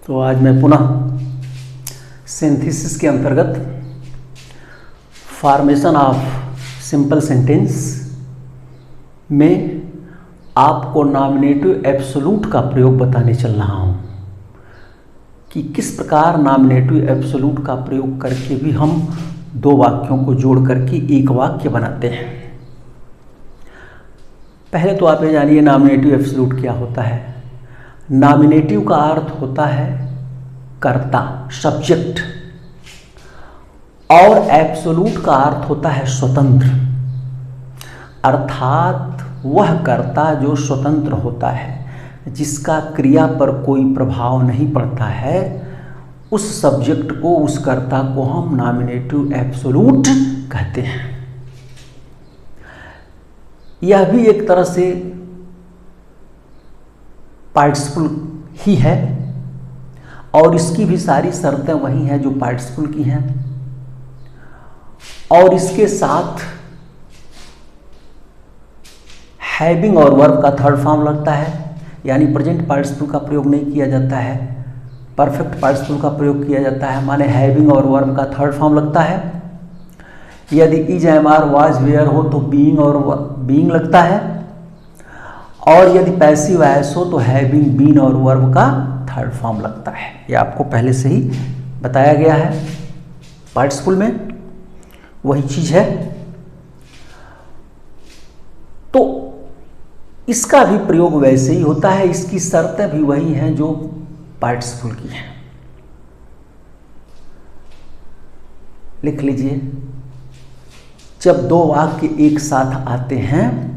तो आज मैं पुनः सिंथेसिस के अंतर्गत फॉर्मेशन ऑफ सिंपल सेंटेंस में आपको नॉमिनेटिव एब्सोल्यूट का प्रयोग बताने चल रहा हूँ कि किस प्रकार नॉमिनेटिव एब्सोल्यूट का प्रयोग करके भी हम दो वाक्यों को जोड़ करके एक वाक्य बनाते हैं। पहले तो आप ये जानिए नॉमिनेटिव एब्सोल्यूट क्या होता है। नॉमिनेटिव का अर्थ होता है कर्ता, सब्जेक्ट, और एब्सोल्यूट का अर्थ होता है स्वतंत्र, अर्थात वह कर्ता जो स्वतंत्र होता है, जिसका क्रिया पर कोई प्रभाव नहीं पड़ता है, उस सब्जेक्ट को, उस कर्ता को हम नॉमिनेटिव एब्सोल्यूट कहते हैं। यह भी एक तरह से पार्टिसिपल ही है और इसकी भी सारी शर्तें वही हैं जो पार्टिसिपल की हैं, और इसके साथ हैविंग और वर्ब का थर्ड फॉर्म लगता है, यानी प्रेजेंट पार्टिसिपल का प्रयोग नहीं किया जाता है, परफेक्ट पार्टिसिपल का प्रयोग किया जाता है, माने हैविंग और वर्ब का थर्ड फॉर्म लगता है। यदि is, am, are, was, were हो तो बीइंग और बीइंग लगता है, और यदि पैसिव वॉइस हो तो हैविंग, बीन और वर्ब का थर्ड फॉर्म लगता है। यह आपको पहले से ही बताया गया है, पार्टिसिपल में वही चीज है। तो इसका भी प्रयोग वैसे ही होता है, इसकी शर्तें भी वही हैं जो पार्टिसिपल की हैं। लिख लीजिए, जब दो वाक्य एक साथ आते हैं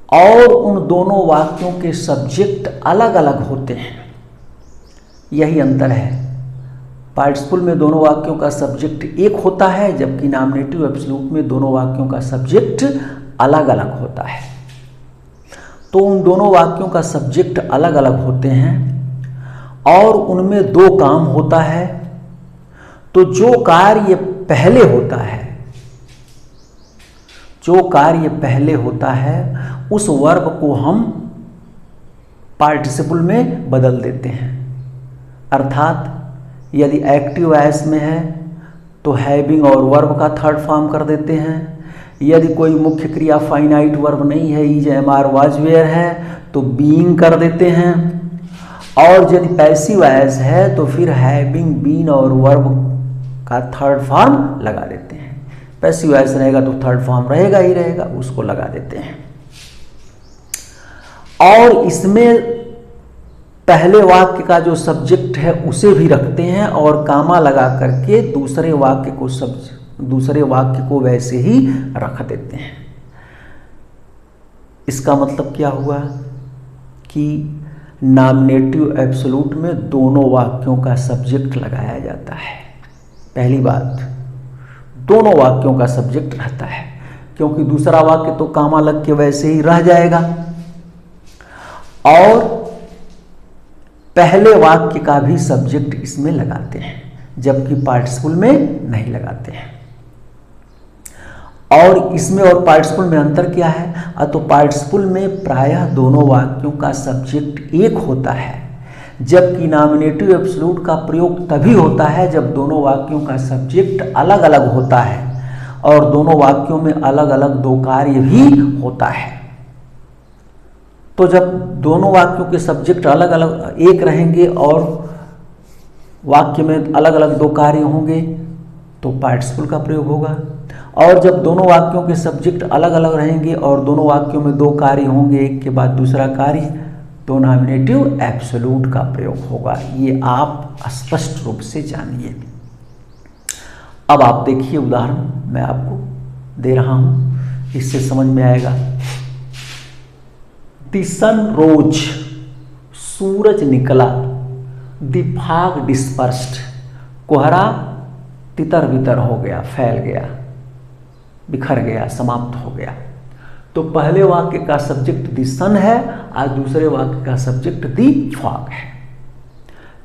और उन दोनों वाक्यों के सब्जेक्ट अलग अलग होते हैं, यही अंतर है। पार्टिसिपल में दोनों वाक्यों का सब्जेक्ट एक होता है, जबकि नॉमिनेटिव एब्सोल्यूट में दोनों वाक्यों का सब्जेक्ट अलग अलग होता है। तो उन दोनों वाक्यों का सब्जेक्ट अलग अलग होते हैं और उनमें दो काम होता है। तो जो कार्य पहले होता है, जो कार्य पहले होता है, उस वर्ब को हम पार्टिसिपल में बदल देते हैं। अर्थात यदि एक्टिव वॉइस में है तो हैविंग और वर्ब का थर्ड फॉर्म कर देते हैं। यदि कोई मुख्य क्रिया फाइनाइट वर्ब नहीं है, is, am, are, was, were है, तो बीइंग कर देते हैं। और यदि पैसिव वॉइस है तो फिर हैविंग, बीन और वर्ब का थर्ड फॉर्म लगा देते हैं। पैसिव वॉइस रहेगा तो थर्ड फॉर्म रहेगा ही रहेगा, उसको लगा देते हैं। और इसमें पहले वाक्य का जो सब्जेक्ट है उसे भी रखते हैं और कामा लगा करके दूसरे वाक्य को वैसे ही रख देते हैं। इसका मतलब क्या हुआ कि नॉमिनेटिव एब्सोल्यूट में दोनों वाक्यों का सब्जेक्ट लगाया जाता है। पहली बात, दोनों वाक्यों का सब्जेक्ट रहता है, क्योंकि दूसरा वाक्य तो कामा लग के वैसे ही रह जाएगा, और पहले वाक्य का भी सब्जेक्ट इसमें लगाते हैं, जबकि पार्टिसिपल में नहीं लगाते हैं। और इसमें और पार्टिसिपल में अंतर क्या है? तो पार्टिसिपल में प्रायः दोनों वाक्यों का सब्जेक्ट एक होता है, जबकि नॉमिनेटिव एब्सोल्यूट का प्रयोग तभी होता है जब दोनों वाक्यों का सब्जेक्ट अलग अलग होता है और दोनों वाक्यों में अलग अलग दो कार्य भी होता है। तो जब दोनों वाक्यों के सब्जेक्ट अलग अलग एक रहेंगे और वाक्य में अलग अलग दो कार्य होंगे तो पार्टिसिपल का प्रयोग होगा, और जब दोनों वाक्यों के सब्जेक्ट अलग अलग रहेंगे और दोनों वाक्यों में दो कार्य होंगे, एक के बाद दूसरा कार्य, तो नॉमिनेटिव एब्सोल्यूट का प्रयोग होगा। ये आप स्पष्ट रूप से जानिए। अब आप देखिए, उदाहरण मैं आपको दे रहा हूं, इससे समझ में आएगा। द सन रोज, सूरज निकला। द फॉग डिस्पर्स्ड, कोहरा तितर बितर हो गया, फैल गया, बिखर गया, समाप्त हो गया। तो पहले वाक्य का सब्जेक्ट द सन है और दूसरे वाक्य का सब्जेक्ट द फॉग है,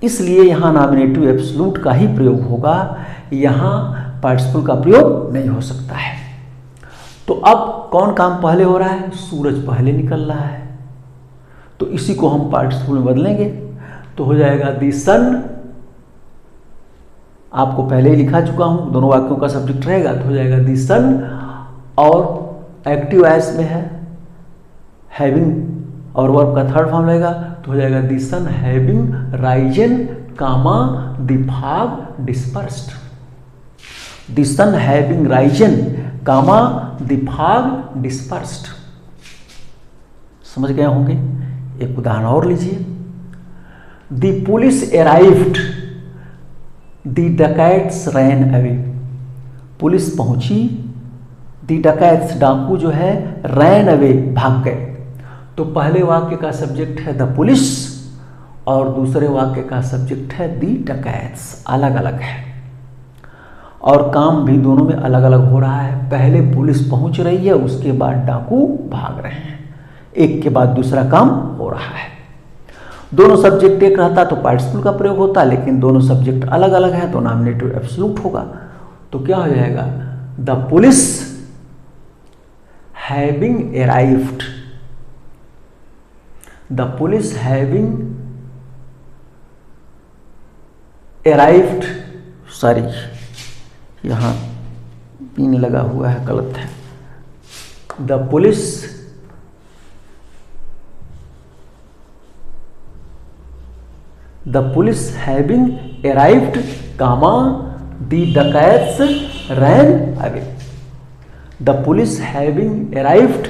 इसलिए यहाँ नॉमिनेटिव एब्सोल्यूट का ही प्रयोग होगा, यहाँ पार्टिसिपल का प्रयोग नहीं हो सकता है। तो अब कौन काम पहले हो रहा है? सूरज पहले निकल रहा है, तो इसी को हम पार्टिसिपल में बदलेंगे। तो हो जाएगा द सन, आपको पहले ही लिखा चुका हूं, दोनों वाक्यों का सब्जेक्ट रहेगा तो हो जाएगा द सन, और एक्टिव वॉइस में है हैविंग और वर्ब का थर्ड फॉर्म रहेगा तो हो जाएगा the sun having risen comma the fog dispersed. The sun having risen comma the fog dispersed. समझ गए होंगे। एक उदाहरण और लीजिए। The police arrived, the dacoits ran away. Police पहुंची, द डकैट्स डाकू जो है रैन अवे भाग गए। तो पहले वाक्य का सब्जेक्ट है द पुलिस और दूसरे वाक्य का सब्जेक्ट है द डकैट्स, अलग अलग है और काम भी दोनों में अलग अलग हो रहा है। पहले पुलिस पहुंच रही है, उसके बाद डाकू भाग रहे हैं, एक के बाद दूसरा काम हो रहा है। दोनों सब्जेक्ट एक रहता तो पार्टिसिपल का प्रयोग होता, लेकिन दोनों सब्जेक्ट अलग अलग है तो नॉमिनेटिव एब्सोल्यूट होगा। तो क्या हो जाएगा, the police having arrived, the police having arrived, sorry यहां पिन लगा हुआ है, गलत है। The police having arrived comma the dacoits ran away. The police having arrived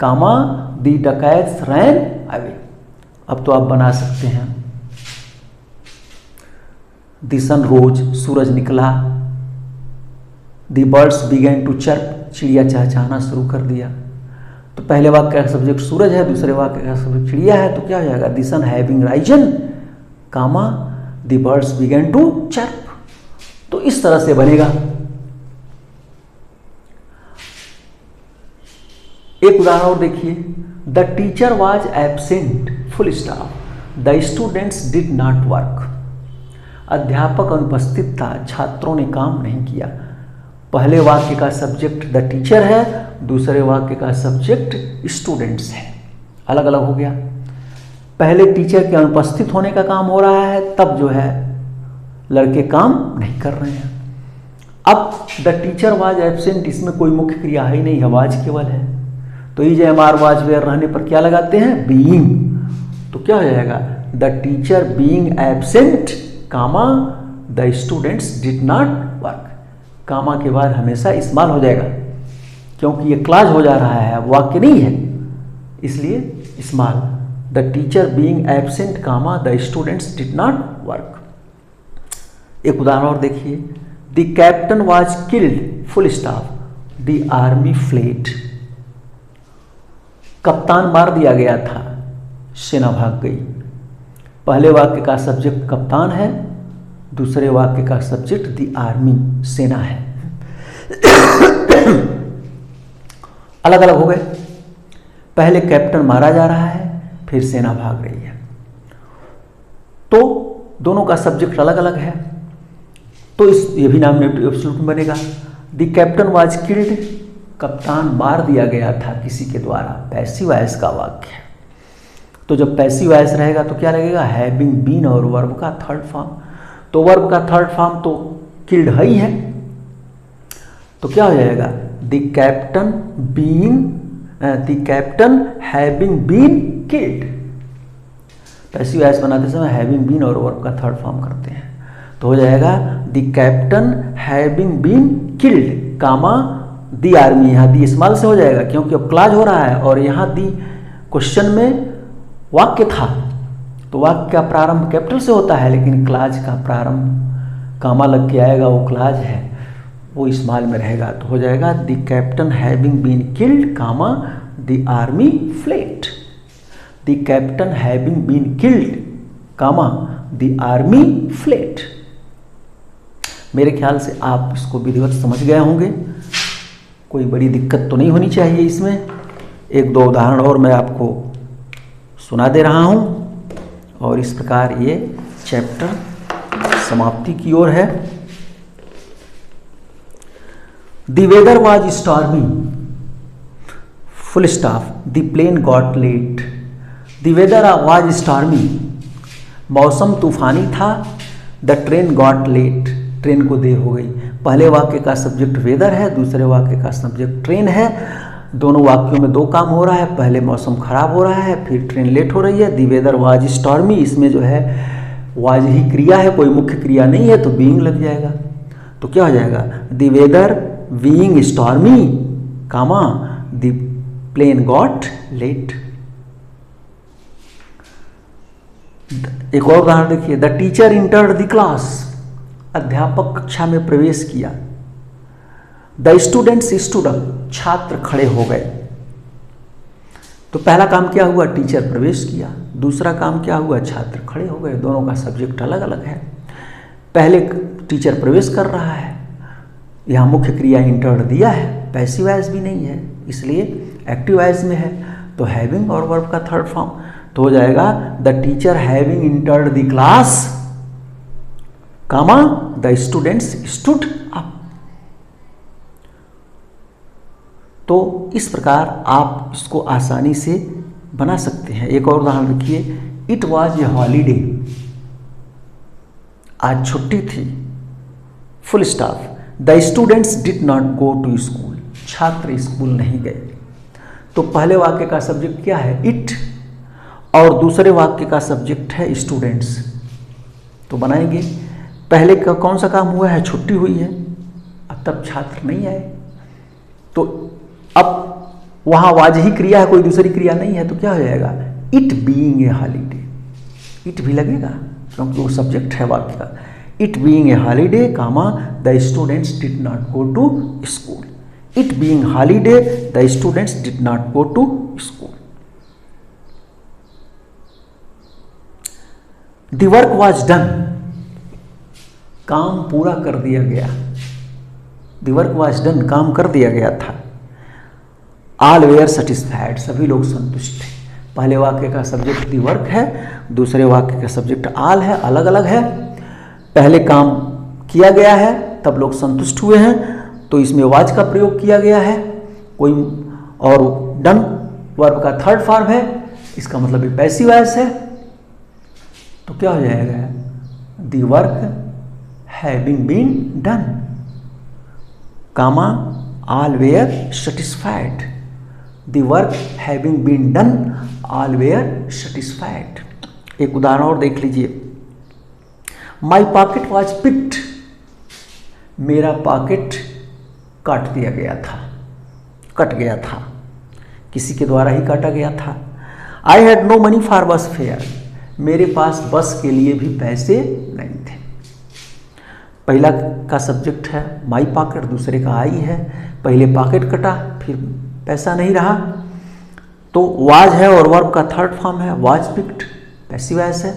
comma the dacoits ran away. अब तो आप बना सकते हैं। द सन रोज, सूरज निकला। The birds began to chirp, चिड़िया चहचहाना शुरू कर दिया। तो पहले वाक्य का सब्जेक्ट सूरज है, दूसरे वाक्य का सब्जेक्ट चिड़िया है, तो क्या हो जाएगा, the sun having risen comma the birds began to chirp. तो इस तरह से बनेगा। एक उदाहरण और देखिए। The teacher was absent full stop, the students did not work. अध्यापक अनुपस्थित था, छात्रों ने काम नहीं किया। पहले वाक्य का सब्जेक्ट द टीचर है, दूसरे वाक्य का सब्जेक्ट स्टूडेंट्स है, अलग अलग हो गया। पहले टीचर के अनुपस्थित होने का काम हो रहा है, तब जो है लड़के काम नहीं कर रहे हैं। अब द टीचर वाज एब्सेंट, इसमें कोई मुख्य क्रिया ही नहीं है, वाज केवल है। तो is am are was were रहने पर क्या लगाते हैं, बीइंग। तो क्या हो जाएगा, the teacher being absent comma the students did not work. Comma के बाद हमेशा इस्तेमाल हो जाएगा, क्योंकि ये क्लास हो जा रहा है, वाक्य नहीं है, इसलिए इस्तेमाल। The teacher being absent comma the students did not work. एक उदाहरण और देखिए। The captain was killed full stop, the army fled. कप्तान मार दिया गया था, सेना भाग गई। पहले वाक्य का सब्जेक्ट कप्तान है, दूसरे वाक्य का सब्जेक्ट द आर्मी सेना है। अलग अलग हो गए। पहले कैप्टन मारा जा रहा है, फिर सेना भाग रही है, तो दोनों का सब्जेक्ट अलग अलग है, तो ये भी नॉमिनेटिव एब्सोल्यूट में बनेगा। द कैप्टन वाज किल्ड, कप्तान मार दिया गया था किसी के द्वारा, पैसिव वॉइस का वाक्य है। तो जब पैसिव वॉइस रहेगा तो क्या लगेगा, हैविंग बीन और वर्ब का थर्ड फॉर्म। तो वर्ब का थर्ड फॉर्म तो किल्ड है ही है, तो क्या हो जाएगा, the captain having been killed. Passive voice बनाते समय हैविंग बीन और वर्ब का थर्ड फॉर्म करते हैं, तो हो जाएगा the captain having been killed comma the army. यहाँ दी स्मॉल से हो जाएगा क्योंकि अब क्लास हो रहा है, और यहाँ दी क्वेश्चन में वाक्य था, तो वाक्य का प्रारंभ कैपिटल से होता है, लेकिन क्लाज का प्रारंभ कामा लग के आएगा, वो क्लाज है, वो स्मॉल में रहेगा, तो हो जाएगा the captain having been killed comma the army fled. The captain having been killed comma the army fled. मेरे ख्याल से आप इसको विधिवत समझ गए होंगे, कोई बड़ी दिक्कत तो नहीं होनी चाहिए इसमें। एक दो उदाहरण और मैं आपको सुना दे रहा हूं, और इस प्रकार ये चैप्टर समाप्ति की ओर है। The weather was stormy full stop, the plane got late. The weather was stormy, मौसम तूफानी था। The train got late, train को देर हो गई। पहले वाक्य का सब्जेक्ट वेदर है, दूसरे वाक्य का सब्जेक्ट ट्रेन है। दोनों वाक्यों में दो काम हो रहा है, पहले मौसम खराब हो रहा है, फिर ट्रेन लेट हो रही है। दी वेदर वाज स्टॉर्मी, इसमें जो है वाज ही क्रिया है, कोई मुख्य क्रिया नहीं है, तो बीइंग लग जाएगा। तो क्या हो जाएगा, the weather being stormy comma the plane got late. एक और उदाहरण देखिए, the teacher entered the class, अध्यापक कक्षा में प्रवेश किया। द स्टूडेंट्स स्टूड अप, छात्र खड़े हो गए। तो पहला काम क्या हुआ, टीचर प्रवेश किया। दूसरा काम क्या हुआ, छात्र खड़े हो गए। दोनों का सब्जेक्ट अलग अलग है। पहले टीचर प्रवेश कर रहा है, यहाँ मुख्य क्रिया इंटर्ड दिया है, पैसिव वॉइस भी नहीं है, इसलिए एक्टिव वॉइस में है। तो हैविंग और वर्ब का थर्ड फॉर्म तो हो जाएगा the teacher having entered the class comma the students stood up. तो इस प्रकार आप इसको आसानी से बना सकते हैं। एक और उदाहरण देखिए, इट वॉज ए हॉलीडे, आज छुट्टी थी, full stop. The students did not go to school, छात्र स्कूल नहीं गए। तो पहले वाक्य का सब्जेक्ट क्या है, इट, और दूसरे वाक्य का सब्जेक्ट है स्टूडेंट्स। तो बनाएंगे, पहले का कौन सा काम हुआ है, छुट्टी हुई है, अब तब छात्र नहीं आए। तो अब वहाँ वाज ही क्रिया है, कोई दूसरी क्रिया नहीं है, तो क्या हो जाएगा, it being a holiday. It भी लगेगा क्योंकि वो सब्जेक्ट है वाक्य का। It being a holiday comma the students did not go to school. It being holiday the students did not go to school. The work was done, काम पूरा कर दिया गया। द वर्क वॉज डन, काम कर दिया गया था। ऑल वेयर सेटिस्फाइड, सभी लोग संतुष्ट थे। पहले वाक्य का सब्जेक्ट द वर्क है, दूसरे वाक्य का सब्जेक्ट ऑल है, अलग अलग है। पहले काम किया गया है तब लोग संतुष्ट हुए हैं, तो इसमें वाज का प्रयोग किया गया है कोई, और डन वर्ब का थर्ड फॉर्म है, इसका मतलब ये पैसिव वॉइस है। तो क्या हो जाएगा, the work having been done comma all were satisfied. The work having been done all were satisfied. एक उदाहरण और देख लीजिए, माई पॉकेट वॉज पिक्ड, मेरा पॉकेट काट दिया गया था, कट गया था, किसी के द्वारा ही काटा गया था। I had no money for bus fare, मेरे पास बस के लिए भी पैसे नहीं थे। पहला का सब्जेक्ट है माई पॉकेट, दूसरे का आई है। पहले पॉकेट कटा, फिर पैसा नहीं रहा, तो वाज है और वर्ब का थर्ड फॉर्म है, वाज पिक्ड, पैसिव वॉइस है।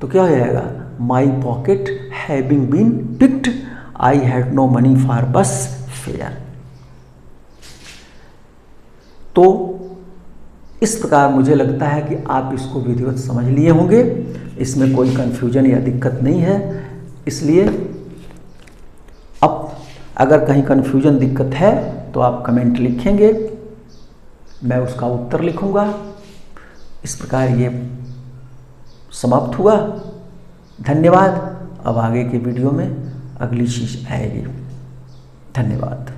तो क्या हो जाएगा, my pocket having been picked, I had no money for bus fare. तो इस प्रकार मुझे लगता है कि आप इसको विधिवत समझ लिए होंगे, इसमें कोई कन्फ्यूजन या दिक्कत नहीं है। इसलिए अब अगर कहीं कन्फ्यूजन दिक्कत है तो आप कमेंट लिखेंगे, मैं उसका उत्तर लिखूंगा। इस प्रकार ये समाप्त हुआ। धन्यवाद। अब आगे के वीडियो में अगली चीज़ आएगी। धन्यवाद।